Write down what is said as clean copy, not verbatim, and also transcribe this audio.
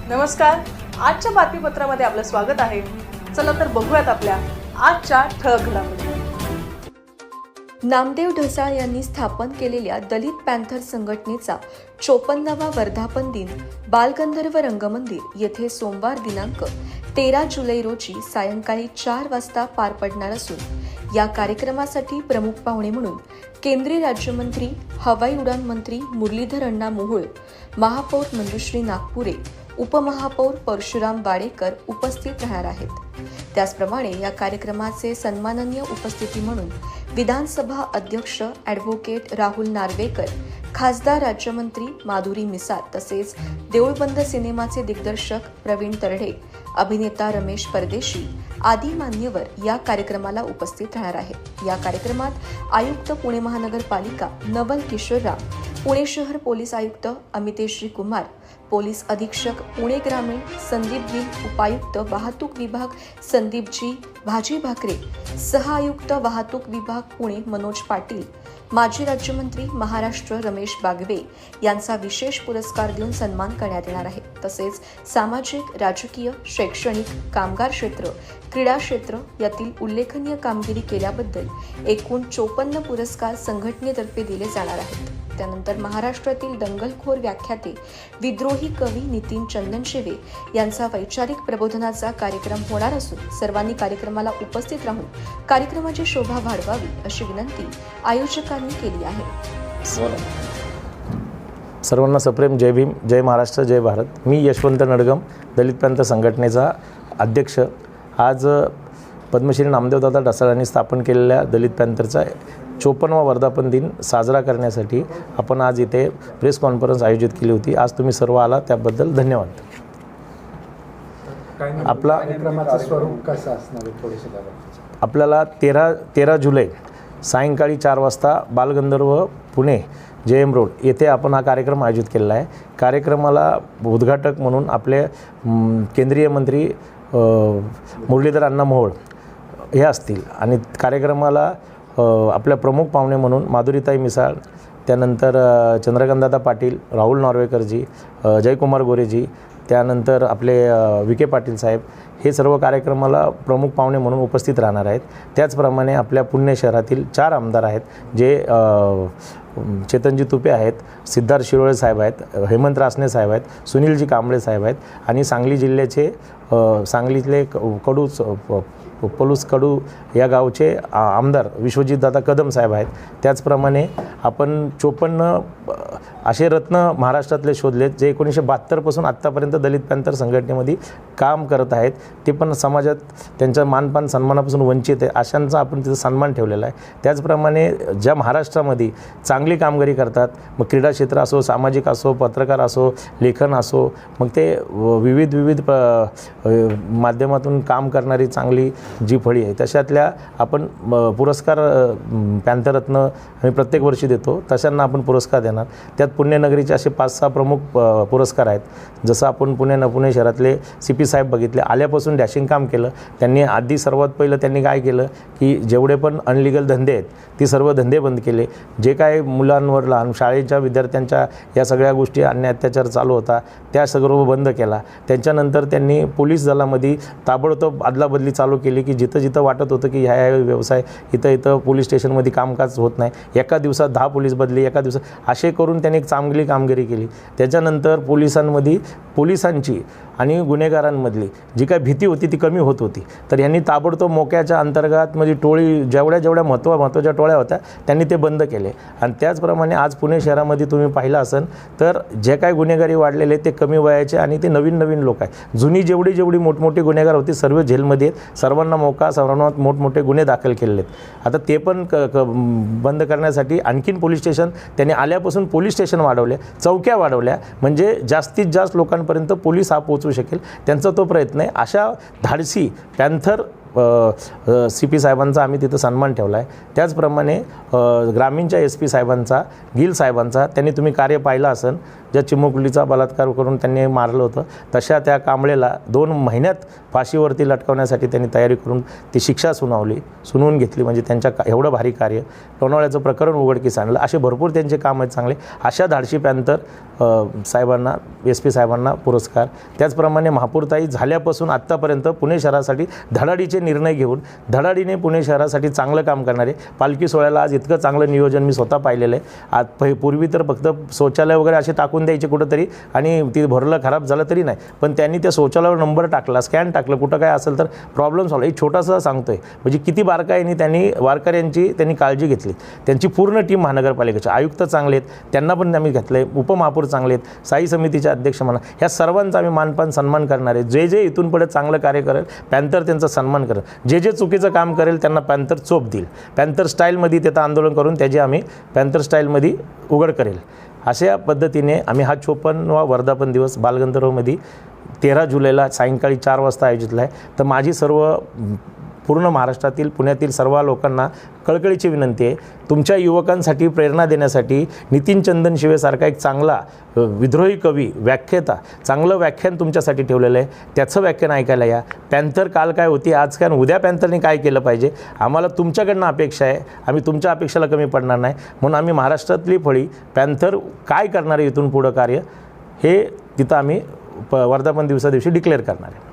नमस्कार. आजच्या बातमीपत्रामध्ये आपलं स्वागत आहे. चला तर बघूयात आपल्या आजच्या ठळक घडामोडी. नामदेव ढसाळ यांनी स्थापन केलेल्या दलित पॅन्थर संघटनेचा 54वा वर्धापन दिन बालगंधर्व रंगमंदिर येथे सोमवार दिनांक 13 जुलै रोजी सायंकाळी 4 वाजता पार पडणार असून या कार्यक्रमासाठी प्रमुख पाहुणे म्हणून केंद्रीय राज्यमंत्री हवाई उडान मंत्री मुरलीधर अण्णा मोहोळ, महापौर मंजुश्री नागपुरे, उपमहापौर परशुराम वाडेकर उपस्थित राहणार आहेत. त्याचप्रमाणे या कार्यक्रमाचे सन्माननीय उपस्थिती म्हणून विधानसभा अध्यक्ष ॲडव्होकेट राहुल नार्वेकर, खासदार राज्यमंत्री माधुरी मिसाळ तसेच देऊळबंद सिनेमाचे दिग्दर्शक प्रवीण तरडे, अभिनेता रमेश परदेशी आदी मान्यवर या कार्यक्रमाला उपस्थित राहणार आहेत. या कार्यक्रमात आयुक्त पुणे महानगरपालिका नवल किशोरराव, पुणे शहर पोलीस आयुक्त अमितेश्री कुमार, पोलीस अधीक्षक पुणे ग्रामीण संदीप गिल, उपायुक्त वाहतूक विभाग संदीपजी भाजी भाकरे, सहआयुक्त वाहतूक विभाग पुणे मनोज पाटील, माजी राज्यमंत्री महाराष्ट्र रमेश बागवे यांचा विशेष पुरस्कार देऊन सन्मान करण्यात येणार आहे. तसेच सामाजिक, राजकीय, शैक्षणिक, कामगार क्षेत्र, क्रीडा क्षेत्र यातील उल्लेखनीय कामगिरी केल्याबद्दल एकूण 54 पुरस्कार संघटनेतर्फे दिले जाणार आहेत. त्यानंतर महाराष्ट्रातील दंगलखोर व्याख्याते विद्रोही कवी नितीन चंदनशिवे यांचा वैचारिक प्रबोधनाचा कार्यक्रम होणार असून सर्वांनी कार्यक्रमाला उपस्थित राहून कार्यक्रमाची शोभा वाढवावी अशी विनंती आयोजकांनी केली आहे. सर्वांना सप्रेम जय भीम, जय महाराष्ट्र, जय भारत. मी यशवंत नडगम, दलित पॅन्थर संघटनेचा अध्यक्ष. आज पद्मश्री नामदेवदादा ढसाळ यांनी स्थापन केलेल्या दलित पॅन्थरचा 54वा वर्धापन दिन साजरा करण्यासाठी आपण आज इथे प्रेस कॉन्फरन्स आयोजित केली होती. आज तुम्ही सर्व आला त्याबद्दल धन्यवाद. आपला कार्यक्रमाचं स्वरूप कसं असणार आहे थोडेसे दादा? आपल्याला 13 जुलै सायंकाळी 4 वाजता बालगंधर्व पुणे JM रोड येथे आपण हा कार्यक्रम आयोजित केलेला आहे. कार्यक्रमाला उद्घाटक म्हणून आपले केंद्रीय मंत्री मुरलीधर अण्णा मोहोळ हे असतील आणि कार्यक्रमाला आपल्या प्रमुख पाहुणे म्हणून माधुरीताई मिसाळ, त्यानंतर चंद्रकांतदादा पाटील, राहुल नार्वेकरजी, जयकुमार गोरेजी, त्यानंतर आपले विखे पाटील साहेब हे सर्व कार्यक्रमाला प्रमुख पाहुणे म्हणून उपस्थित राहणार आहेत. त्याचप्रमाणे आपल्या पुणे शहरातील 4 आमदार आहेत जे चेतनजी तुपे आहेत, सिद्धार्थ शिरोळे साहेब आहेत, हेमंत रासने साहेब आहेत, सुनीलजी कांबळे साहेब आहेत आणि सांगली जिल्ह्याचे सांगलीतले कडू या गावचे आमदार विश्वजितदादा कदम साहेब आहेत. त्याचप्रमाणे आपण 54 असे रत्न महाराष्ट्रातले शोधलेत जे 1972 आत्तापर्यंत दलित पॅन्थर संघटनेमध्ये काम करत आहेत. ते पण समाजात त्यांच्या मानपान सन्मानापासून वंचित आहे अशांचा आपण तिथं सन्मान ठेवलेला आहे. त्याचप्रमाणे ज्या महाराष्ट्रामध्ये चांगली कामगिरी करतात, मग क्रीडा क्षेत्र असो, सामाजिक असो, पत्रकार असो, लेखन असो, मग ते विविध माध्यमातून काम करणारी चांगली जी फळी आहे तशातल्या आपण पुरस्कार पॅन्थररत्न आम्ही प्रत्येक वर्षी देतो. तशांना आपण पुरस्कार देणार. त्यात पुण्यनगरीचे असे 5-6 प्रमुख पुरस्कार आहेत. जसं आपण पुणे शहरातले CP साहेब बघितले, आल्यापासून डॅशिंग काम केलं त्यांनी. आधी सर्वात पहिलं त्यांनी काय केलं की जेवढे पण अनलिगल धंदे आहेत ती सर्व धंदे बंद केले. जे काय मुलांवर लहान शाळेच्या विद्यार्थ्यांच्या या सगळ्या गोष्टी अन्याय अत्याचार चालू होता त्या सर्व बंद केला. त्याच्यानंतर त्यांनी पोलीस दलामध्ये ताबडतोब अदलाबदली चालू केली की जिथं वाटत होतं की ह्या व्यवसाय इथं पोलीस स्टेशनमध्ये कामकाज होत नाही, एका दिवसात 10 पोलीस बदली, एका दिवसात असे करून त्यांनी एक चांगली कामगिरी केली. त्याच्यानंतर पोलिसांची आणि गुन्हेगारांमधली जी काय भीती होती ती कमी होत होती. तर यांनी ताबडतोब मोक्याच्या अंतर्गत म्हणजे टोळी जेवढ्या महत्त्वाच्या टोळ्या होत्या त्यांनी ते बंद केले. आणि त्याचप्रमाणे आज पुणे शहरामध्ये तुम्ही पाहिलं असेल तर जे काय गुन्हेगारी वाढलेले ते कमी वयाचे आणि ते नवीन लोक आहे. जुनी जेवढी मोठमोठे गुन्हेगार होते सर्व जेलमध्ये आहेत. सर्वांना सर्वांना मोठमोठे गुन्हे दाखल केलेले आहेत. आता ते पण बंद करण्यासाठी आणखीन पोलीस स्टेशन त्यांनी आल्यापासून पोलीस स्टेशन वाढवले, चौक्या वाढवल्या, म्हणजे जास्तीत जास्त लोकांपर्यंत पोलीस हा पोहोचू शकेल त्यांचा तो प्रयत्न आहे. अशा धाडसी पॅन्थर CP साहेबांचा आम्ही तिथं सन्मान ठेवला आहे. त्याचप्रमाणे ग्रामीणच्या SP साहेबांचा, गिल साहेबांचा, त्यांनी तुम्ही कार्य पाहिलं असेल, ज्या चिमुकलीचा बलात्कार करून त्यांनी मारलं होतं, तशा त्या कांबळेला 2 महिन्यात फाशीवरती लटकवण्यासाठी त्यांनी तयारी करून ती शिक्षा सुनावून घेतली. म्हणजे त्यांच्या एवढं भारी कार्य, लोणावळ्याचं प्रकरण उघडकीस आणलं, असे भरपूर त्यांचे काम आहेत चांगले. अशा धाडशी पॅन्थर साहेबांना, SP साहेबांना पुरस्कार. त्याचप्रमाणे महापौरताई झाल्यापासून आत्तापर्यंत पुणे शहरासाठी धडाडीचे निर्णय घेऊन धडाडीने पुणे शहरासाठी चांगलं काम करणारे. पालखी सोहळ्याला आज इतकं चांगलं नियोजन मी स्वतः पाहिलेलं आहे. आज पूर्वी तर फक्त शौचालय वगैरे असे टाकून द्यायचे कुठंतरी आणि ती भरलं खराब झालं तरी नाही, पण त्यांनी त्या शौचालयावर नंबर टाकला, स्कॅन टाकलं, कुठं काय असेल तर प्रॉब्लेम सॉल्व. एक छोटासा सांगतोय म्हणजे किती बारकाईने त्यांनी वारकऱ्यांची त्यांनी काळजी घेतली. त्यांची पूर्ण टीम महानगरपालिकेचे आयुक्त चांगले आहेत, त्यांना पण आम्ही घेतलं आहे. उपमहापौर चांगले आहेत, स्थायी समितीचे अध्यक्ष म्हणा, ह्या सर्वांचा आम्ही मानपान सन्मान करणार आहे. जे इथून पुढे चांगलं कार्य करेल पॅन्थर त्यांचा सन्मान करेल, जे चुकीचं काम करेल त्यांना पॅन्थर चोप देईल. पॅन्थर स्टाईलमध्ये त्याचं आंदोलन करून त्याची आम्ही पॅन्थर स्टाईलमध्ये उघड करेल. अशा पद्धतीने आम्ही हा 54वा वर्धापन दिवस बालगंधर्वमध्ये 13 जुलैला सायंकाळी 4 वाजता आयोजितला आहे. तर माझी पूर्ण महाराष्ट्रातील, पुण्यातील सर्व लोकांना कळकळीची विनंती आहे, तुमच्या युवकांसाठी प्रेरणा देण्यासाठी नितीन चंदन शिवेसारखा एक चांगला विद्रोही कवी, व्याख्याता, चांगलं व्याख्यान तुमच्यासाठी ठेवलेलं आहे. त्याचं व्याख्यान ऐकायला या. पॅन्थर काल काय होती, आज काय, उद्या पॅन्थरने काय केलं पाहिजे, आम्हाला तुमच्याकडनं अपेक्षा आहे. आम्ही तुमच्या अपेक्षेला कमी पडणार नाही. म्हणून आम्ही महाराष्ट्रातली फळी पॅन्थर काय करणार आहे इथून पुढं कार्य, हे तिथं आम्ही वर्धापन दिवसा दिवशी डिक्लेअर करणार आहे.